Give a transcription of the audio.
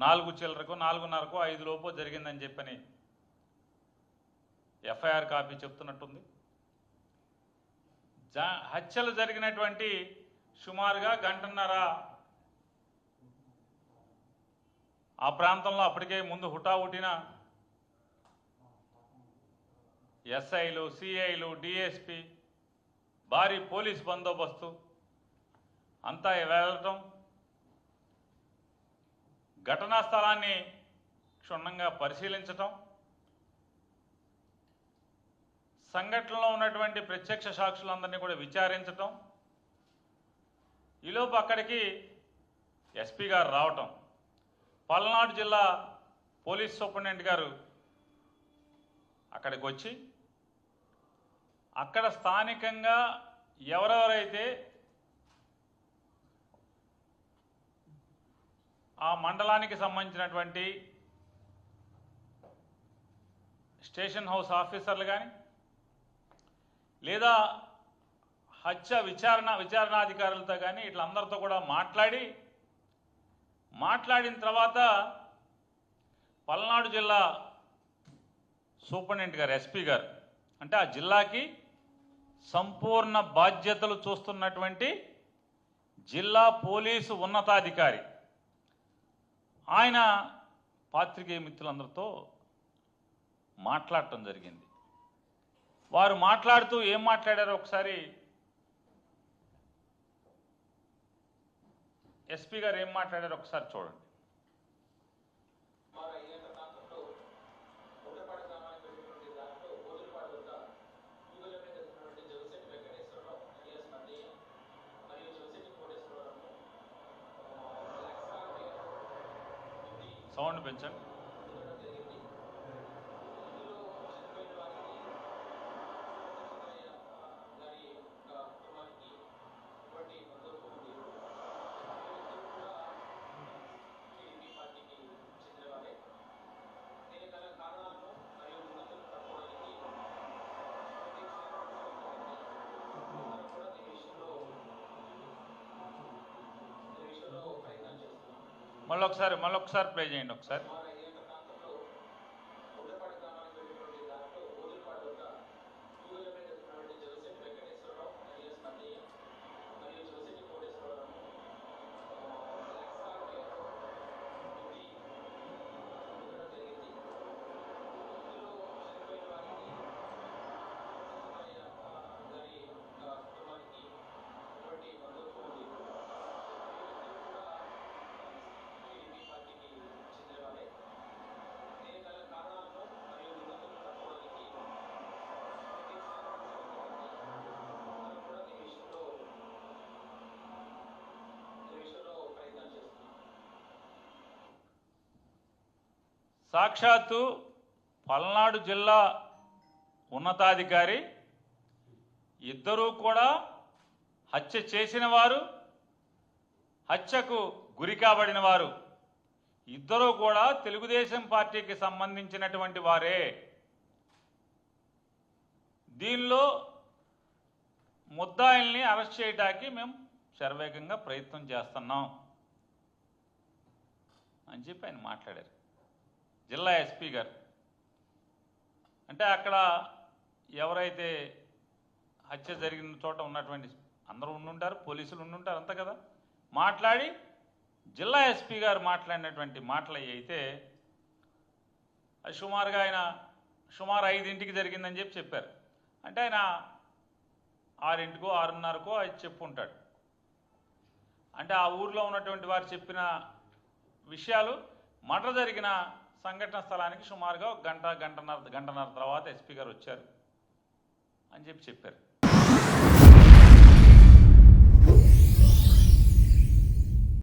4 చిల్లరకు 4:30కో 5 లోపో జరిగిందని చెప్పని FIR copy చెప్తున్నట్టుంది. హత్యలు జరిగినటువంటి సుమారుగా గంటన్నర ఆ ప్రాంతంలో అప్పటికే ముందు హుటాహుటిన ఎస్ఐలు, సిఐలు, డిఎస్పి, భారీ పోలీస్ బందోబస్తు అంతా వెళ్ళటం, ఘటనా స్థలాన్ని క్షుణ్ణంగా పరిశీలించటం, సంఘటనలో ఉన్నటువంటి ప్రత్యక్ష సాక్షులందరినీ కూడా విచారించటం, ఈలోపు అక్కడికి ఎస్పీ గారు రావటం, పల్నాడు జిల్లా పోలీస్ సూపరింటెండెంట్ గారు అక్కడికి వచ్చి అక్కడ స్థానికంగా ఎవరెవరైతే ఆ మండలానికి సంబంధించినటువంటి స్టేషన్ హౌస్ ఆఫీసర్లు కానీ లేదా హత్య విచారణాధికారులతో కానీ ఇట్లందరితో కూడా మాట్లాడిన తర్వాత పల్నాడు జిల్లా సూపరింటెండెంట్ గారు, ఎస్పీ గారు, అంటే ఆ జిల్లాకి సంపూర్ణ బాధ్యతలు చూస్తున్నటువంటి జిల్లా పోలీసు ఉన్నతాధికారి ఆయన పాత్రికేయ మిత్రులందరితో మాట్లాడటం జరిగింది. వారు మాట్లాడుతూ ఏం మాట్లాడారో ఒకసారి ఎస్పీ గారు ఏం మాట్లాడారో ఒకసారి చూడండి. సౌండ్ పెంచండి. మళ్ళొకసారి ప్లే చేయండి ఒకసారి. సాక్షాత్తు పల్నాడు జిల్లా ఉన్నతాధికారి, ఇద్దరూ కూడా హత్య చేసిన వారు, హత్యకు గురి కాబడిన వారు, ఇద్దరూ కూడా తెలుగుదేశం పార్టీకి సంబంధించినటువంటి వారే. దీనిలో ముద్దాయిల్ని అరెస్ట్ చేయడానికి మేము శరవేగంగా ప్రయత్నం చేస్తున్నాం అని చెప్పి ఆయన మాట్లాడారు, జిల్లా ఎస్పీ గారు. అంటే అక్కడ ఎవరైతే హత్య జరిగిన చోట ఉన్నటువంటి అందరూ ఉండుంటారు, పోలీసులు ఉండుంటారు, అంతా కదా. మాట్లాడి జిల్లా ఎస్పీ గారు మాట్లాడినటువంటి మాటలు అయితే అది సుమారు 5ంటికి జరిగిందని చెప్పారు. అంటే ఆయన 6ంటికో 6:30కో అది చెప్పుంటాడు. అంటే ఆ ఊర్లో ఉన్నటువంటి వారు చెప్పిన విషయాలు మర్డర్ జరిగిన సంఘటన స్థలానికి సుమారుగా గంటన్నర తర్వాత ఎస్పీ గారు వచ్చారు అని చెప్పారు.